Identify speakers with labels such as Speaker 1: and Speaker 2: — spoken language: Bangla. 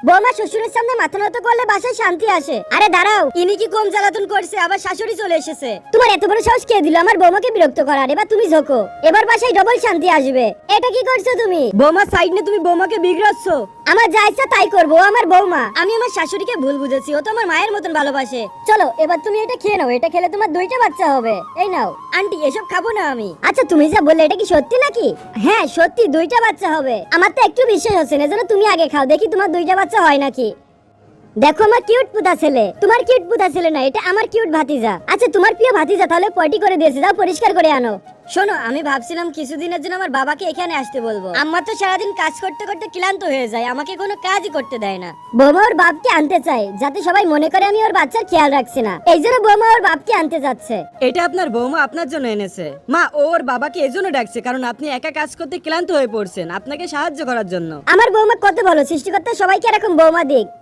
Speaker 1: বৌমা শ্বশুরের সামনে মাথা নত করলে বাসায় শান্তি আসে। আরে দাঁড়াও, ইনি কি কম জ্বালাতন করছে, আবার শাশুড়ি চলে এসেছে। তোমার এত বড় সাহস কে দিল আমার বৌমাকে বিরক্ত করার? এবার তুমি ঝোঁকো, এবার বাসায় ডবল শান্তি আসবে। এটা কি করছো তুমি? বৌমা সাইড নে, তুমি বৌমাকে বিগড়াচ্ছ। আমার যা ইচ্ছা তাই করবো, আমার বৌমা। আমি আমার শাশুড়িকে ভুল বুঝেছি, ও তো আমার মায়ের মতন ভালোবাসে। চলো এবার তুমি এটা খেয়ে নাও, এটা খেলে তোমার 2টা বাচ্চা হবে। এই নাও। আন্টি এসব খাবো না আমি। আচ্ছা তুমি যা বললে এটা কি সত্যি নাকি? হ্যাঁ সত্যি, 2টা বাচ্চা হবে। আমার তো একটু বিশ্বাস হচ্ছে না, যেন তুমি আগে খাও, দেখি তোমার 2টা বাচ্চা হয় নাকি। দেখো আমার কিউট পুতা ছেলে। তোমার কিউট পুতা ছেলে না, এটা আমার কিউট ভাতিজা। আচ্ছা তোমার প্রিয় ভাতিজা তাহলে পটি করে দিয়েছে, যাও পরিষ্কার করে আনো। শোনো, আমি ভাবছিলাম কিছুদিনের জন্য আমার বাবাকে এখানে আসতে বলবো। আম্মা তো সারাদিন কাজ করতে করতে ক্লান্ত হয়ে যায়, আমাকে কোনো কাজই করতে দেয় না। বৌমা ওর বাপকে আনতে চায়, যাতে সবাই মনে করে আমি ওর বাচ্চার খেয়াল রাখছি না। এই জন্য বৌমা ওর বাপকে আনতে যাচ্ছে।
Speaker 2: এটা আপনার বৌমা আপনার জন্য এনেছে। মা, ওর বাবাকে এজন্য ডাকছে কারণ আপনি একা কাজ করতে ক্লান্ত হয়ে পড়ছেন, আপনাকে সাহায্য করার জন্য।
Speaker 1: আমার বৌমা কত ভালো, সৃষ্টিকর্তা সবাইকে এরকম বৌমা দিক।